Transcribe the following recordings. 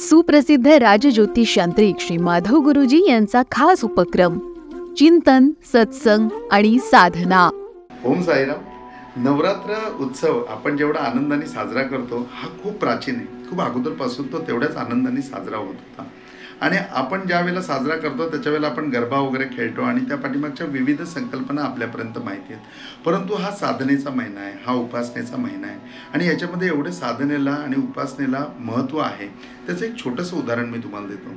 सुप्रसिद्ध राजज्योतिषांत्रिक श्री माधव गुरुजी यांचा खास उपक्रम चिंतन, सत्संग आणि साधना. ओम साईराम. नवरात्र उत्सव आपण जेवढा आनंदाने साजरा करतो हा खूप प्राचीन आहे. खूप अगोदरपासून तो तेवढ्याच आनंदाने साजरा होत होता. आणि आपण ज्या वेळेला साजरा करतो त्याच्या वेळेला आपण गरबा वगैरे खेळतो आणि त्या पाठीमागच्या विविध संकल्पना आपल्यापर्यंत माहिती आहेत. परंतु हा साधनेचा महिना आहे, हा उपासनेचा महिना आहे आणि याच्यामध्ये एवढे साधनेला आणि उपासनेला महत्त्व आहे. त्याचं एक छोटंसं उदाहरण मी तुम्हाला देतो.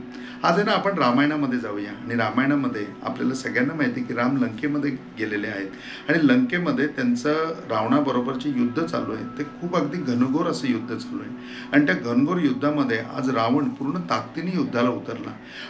आज आहे ना, आपण रामायणामध्ये जाऊया. आणि रामायणामध्ये आपल्याला सगळ्यांना माहिती आहे की राम लंकेमध्ये गेलेले आहेत आणि लंकेमध्ये त्यांचं रावणाबरोबर जे युद्ध चालू आहे ते खूप अगदी घनघोर असं युद्ध चालू आहे. आणि त्या घनघोर युद्धामध्ये आज रावण पूर्ण ताकदीने युद्धाला उतरला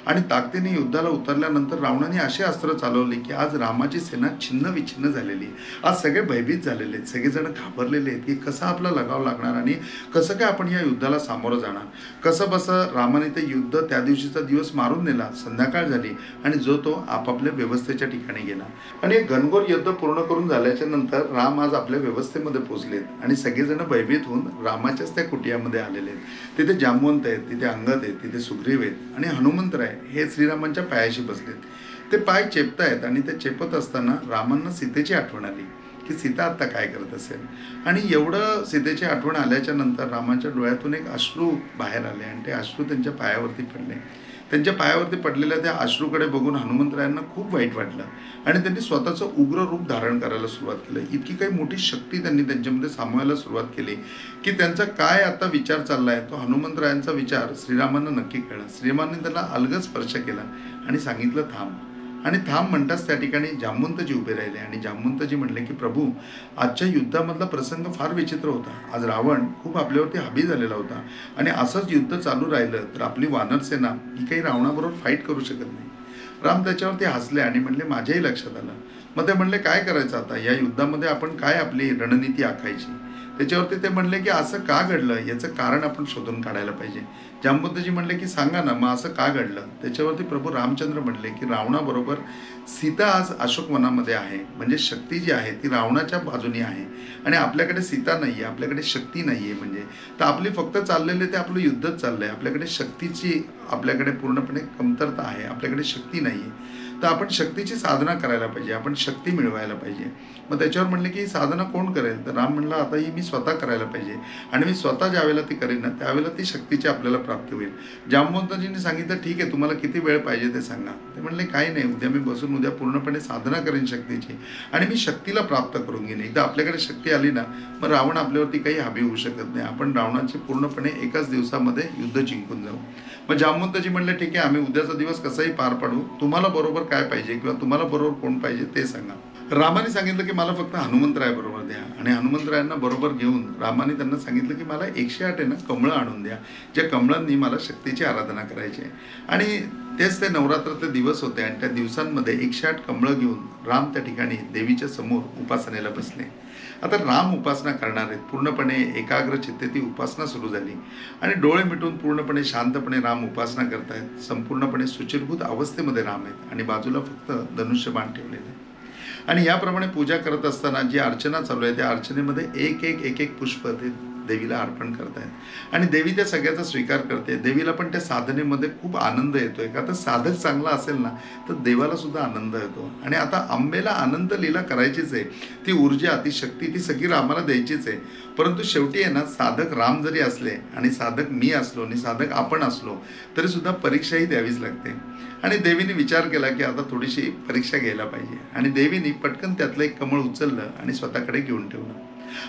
आणि ताकदीने युद्धाला उतरल्यानंतर रावणाने अशी अस्त्र चालवली की आज रामाची सेना छिन्न विछिन्न झालेली. आज सगळे भयभीत झालेले आहेत, सगळेजण घाबरलेले आहेत की कसं आपला लगाव लागणार आणि कसं काय आपण या युद्धाला सामोरं जाणार. कसं बसं रामाने ते युद्ध त्या दिवशीचा दिवस मारून नेला. संध्याकाळ झाली आणि जो तो आपापल्या व्यवस्थेच्या ठिकाणी गेला. आणि एक घनघोर युद्ध पूर्ण करून झाल्याच्या नंतर राम आज आपल्या व्यवस्थेमध्ये पोहोचलेत आणि सगळेजण भयभीत होऊन रामाच्याच त्या कुटियामध्ये आलेले आहेत. तिथे जांबवंत आहेत, तिथे अंगद आहेत, तिथे सुग्रीव आहेत आणि हनुमंतराय हे श्रीरामांच्या पायाशी बसलेत. ते पाय चेपतायत आणि ते चेपत असताना रामांना सीतेची आठवण आली की सीता आत्ता काय करत असेल. आणि एवढं सीतेची आठवण आल्याच्या नंतर रामाच्या डोळ्यातून एक अश्रू बाहेर आले आणि ते अश्रू त्यांच्या पायावरती पडले. त्यांच्या पायावरती पडलेल्या त्या अश्रूकडे बघून हनुमंतरायांना खूप वाईट वाटलं आणि त्यांनी स्वतःचं उग्र रूप धारण करायला सुरुवात केली. इतकी काही मोठी शक्ती त्यांनी त्यांच्यामध्ये सामावायला सुरुवात केली की त्यांचा काय आता विचार चालला आहे तो हनुमंतरायांचा विचार श्रीरामांना नक्की कळला. श्रीरामांनी त्यांना अलगद स्पर्श केला आणि सांगितलं थांब. आणि थांब म्हणताच त्या ठिकाणी जांबवंतजी उभे राहिले आणि जांबवंतजी म्हणले की प्रभू, आजच्या युद्धामधला प्रसंग फार विचित्र होता. आज रावण खूप आपल्यावरती हावी झालेला होता आणि असंच युद्ध चालू राहिलं तर आपली वानरसेना ही काही रावणाबरोबर फाईट करू शकत नाही. राम त्याच्यावरती हसले आणि म्हणले माझ्याही लक्षात आलं. मग ते म्हणले काय करायचं आता या युद्धामध्ये, आपण काय आपली रणनीती आखायची. त्याच्यावरती ते म्हणले की असं का घडलं याचं कारण आपण शोधून काढायला पाहिजे. जांबवंतजी म्हणले की सांगा ना मग असं का घडलं. त्याच्यावरती प्रभू रामचंद्र म्हणले की रावणाबरोबर सीता आज अशोकवनामध्ये आहे. म्हणजे शक्ती जी आहे ती रावणाच्या बाजूनी आहे आणि आपल्याकडे सीता नाही आहे, आपल्याकडे शक्ती नाही आहे. म्हणजे तर आपली फक्त चाललेले ते आपलं युद्धच चाललं आहे. आपल्याकडे शक्तीची आपल्याकडे पूर्णपणे कमतरता आहे, आपल्याकडे शक्ती नाही आहे. तर आपण शक्तीची साधना करायला पाहिजे, आपण शक्ती मिळवायला पाहिजे. मग त्याच्यावर म्हणले की ही साधना कोण करेल. तर राम म्हणला आता ही मी स्वतः करायला पाहिजे आणि मी स्वतः ज्यावेळेला ती करेन ना त्यावेळेला ती शक्तीची आपल्याला प्राप्ती होईल. जांबवंतजींनी सांगितलं ठीक आहे, तुम्हाला किती वेळ पाहिजे ते सांगा. ते म्हणले काही नाही, उद्या मी बसून उद्या पूर्णपणे साधना करेन शक्तीची आणि मी शक्तीला प्राप्त करून घेईन. एकदा आपल्याकडे शक्ती आली ना मग रावण आपल्यावरती काही हावी होऊ शकत नाही. आपण रावणाची पूर्णपणे एकाच दिवसामध्ये युद्ध जिंकून जाऊ. मग जांबवंतजी म्हणले ठीक आहे, आम्ही उद्याचा दिवस कसाही पार पाडू. तुम्हाला बरोबर काय पाहिजे किंवा तुम्हाला बरोबर कोण पाहिजे ते सांगा. रामाने सांगितलं की मला फक्त हनुमंतराय बरोबर द्या. आणि हनुमंतरायांना बरोबर घेऊन रामाने त्यांना सांगितलं की मला 108 आहे ना कमळं आणून द्या, ज्या कमळांनी मला शक्तीची आराधना करायची आहे. आणि तेच ते नवरात्राचे दिवस होते आणि त्या दिवसांमध्ये 108 कमळं घेऊन राम त्या ठिकाणी देवीच्या समोर उपासनेला बसले. आता राम उपासना करणार आहेत. पूर्णपणे एकाग्र चित्ते ती उपासना सुरू झाली आणि डोळे मिटून पूर्णपणे शांतपणे राम उपासना करतायत. संपूर्णपणे सुचिरभूत अवस्थेमध्ये राम आहेत आणि बाजूला फक्त धनुष्यबाण ठेवलेलं आहे. आणि याप्रमाणे पूजा करत असताना जी अर्चना चालू आहे त्या अर्चनेमध्ये एक एक पुष्प ते देवीला अर्पण करतायत आणि देवी त्या सगळ्याचा स्वीकार करते. देवीला पण त्या साधनेमध्ये खूप आनंद येतोय. का तर साधक चांगला असेल ना तर देवाला सुद्धा आनंद येतो. आणि आता अंबेला आनंद लीला करायचीच आहे. ती ऊर्जा, ती शक्ती, ती सगळी रामाला द्यायचीच आहे. परंतु शेवटी आहे ना, साधक राम जरी असले आणि साधक मी असलो आणि साधक आपण असलो तरी सुद्धा परीक्षाही द्यावीच लागते. आणि देवीने विचार केला की आता थोडीशी परीक्षा घ्यायला पाहिजे आणि देवीने पटकन त्यातलं एक कमळ उचललं आणि स्वतःकडे घेऊन ठेवलं.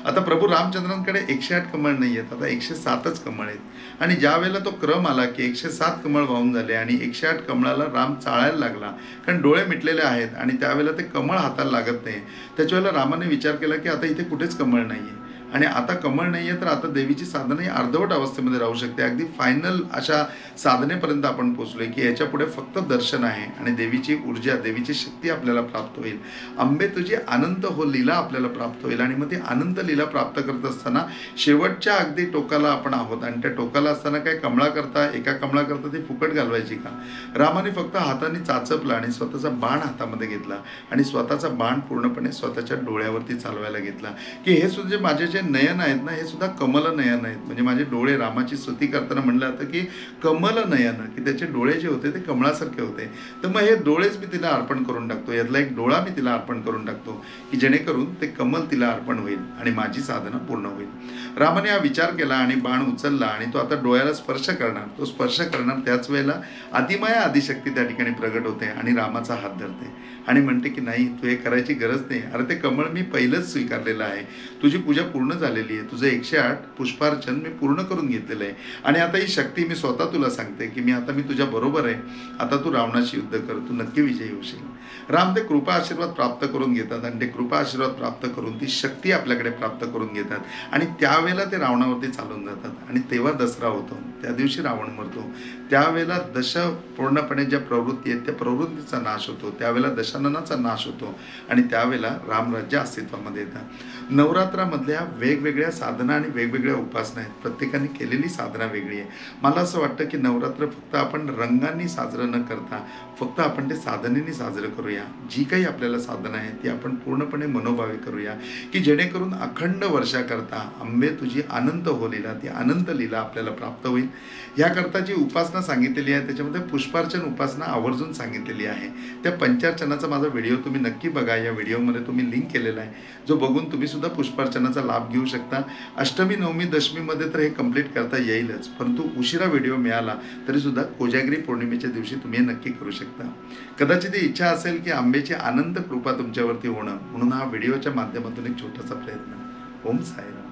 आता प्रभू रामचंद्रांकडे 108 कमळ नाही आहेत, आता 107च कमळ आहेत. आणि ज्या वेळेला तो क्रम आला की 107 कमळ वाहून झाले आणि 108 कमळाला राम चाळायला लागला कारण डोळे मिटलेले आहेत आणि त्यावेळेला ते कमळ हाताला लागत नाही. त्याच्या वेळेला रामाने विचार केला की आता इथे कुठेच कमळ नाही आहे आणि आता कमळ नाही आहे तर आता देवीची साधना ही अर्धवट अवस्थेमध्ये राहू शकते. अगदी फायनल अशा साधनेपर्यंत आपण पोचलोय की याच्या पुढे फक्त दर्शन आहे आणि देवीची ऊर्जा, देवीची शक्ती आपल्याला प्राप्त होईल. अंबे तुझी अनंत हो लीला आपल्याला प्राप्त होईल. आणि मग ती अनंत लीला प्राप्त करत असताना शेवटच्या अगदी टोकाला आपण आहोत आणि त्या टोकाला असताना काय कमळाकरता, एका कमळाकरता ती फुकट घालवायची का. रामाने फक्त हाताने चाचपला आणि स्वतःचा बाण हातामध्ये घेतला आणि स्वतःचा बाण पूर्णपणे स्वतःच्या डोळ्यावरती चालवायला घेतला की हे सुद्धा माझे जे नयन आहेत ना, हे सुद्धा कमल नयन आहेत. म्हणजे माझे डोळे, रामाची स्तुती करताना म्हणलं जातं की कमल नयन, की त्याचे डोळे जे होते ते कमळासारखे होते. तर मग हे डोळेच मी तिला अर्पण करून टाकतो, यातला एक डोळा मी तिला अर्पण करून टाकतो, की जेणेकरून ते कमल तिला अर्पण होईल आणि माझी साधना पूर्ण होईल. रामाने हा विचार केला आणि बाण उचलला आणि तो आता डोळ्याला स्पर्श करणार. तो स्पर्श करणार त्याच वेळेला आदिमाया आदिशक्ती त्या ठिकाणी प्रगट होते आणि रामाचा हात धरते आणि म्हणते की नाही, तू हे करायची गरज नाही. अरे ते कमळ मी पहिलंच स्वीकारलेलं आहे, तुझी पूजा पूर्ण झालेली आहे, तुझं 108 पुष्पार्चन मी पूर्ण करून घेतलेलं आहे आणि आता ही शक्ती मी स्वतः तुला सांगते की मी तुझ्या बरोबर आहे. आता तू रावणाशी युद्ध कर, तू नक्की विजयी होशील. राम ते कृपा आशीर्वाद प्राप्त करून घेतात आणि ते कृपा आशीर्वाद प्राप्त करून ती शक्ती आपल्याकडे प्राप्त करून घेतात आणि त्यावेळेला ते रावणावरती चालून जातात आणि तेव्हा दसरा होतो. त्या दिवशी रावण मरतो. त्यावेळेला पूर्णपणे ज्या प्रवृत्ती आहेत त्या प्रवृत्तीचा नाश होतो. त्यावेळेला दशाननाचा नाश होतो आणि त्यावेळेला रामराज्य अस्तित्वामध्ये येतं. नवरात्रामधल्या वेगवेगळ्या साधना आणि वेगवेगळ्या उपासना आहेत. प्रत्येकाने केलेली साधना वेगळी आहे. मला असं वाटतं की नवरात्र फक्त आपण रंगांनी साजरं न करता फक्त आपण ते साधनेने साजरं करूया. जी काही आपल्याला साधना आहे ती आपण पूर्णपणे मनोभावे करूया, की जेणेकरून अखंड वर्षाकरता अंबे तुझी अनंत हो लीला, ती अनंत लीला आपल्याला प्राप्त होईल. याकरता जी उपासना सांगितलेली आहे त्याच्यामध्ये पुष्पार्चन उपासना आवर्जून सांगितलेली आहे. त्या पंचार्चनाचा माझा व्हिडिओ तुम्ही नक्की बघा. या व्हिडिओमध्ये तुम्ही लिंक केलेला आहे, जो बघून तुम्ही सुद्धा पुष्पार्चनाचा लाभ घेऊ शकता. अष्टमी, नवमी, दशमीमध्ये तर हे कंप्लीट करता येईलच, परंतु उशिरा व्हिडिओ मिळाला तरी सुद्धा कोजागिरी पौर्णिमेच्या दिवशी तुम्ही हे नक्की करू शकता. कदाचित ही इच्छा असेल की आंबेची अनंत कृपा तुमच्यावरती होणं, म्हणून हा व्हिडिओच्या माध्यमातून एक छोटासा प्रयत्न. ओम साईराम.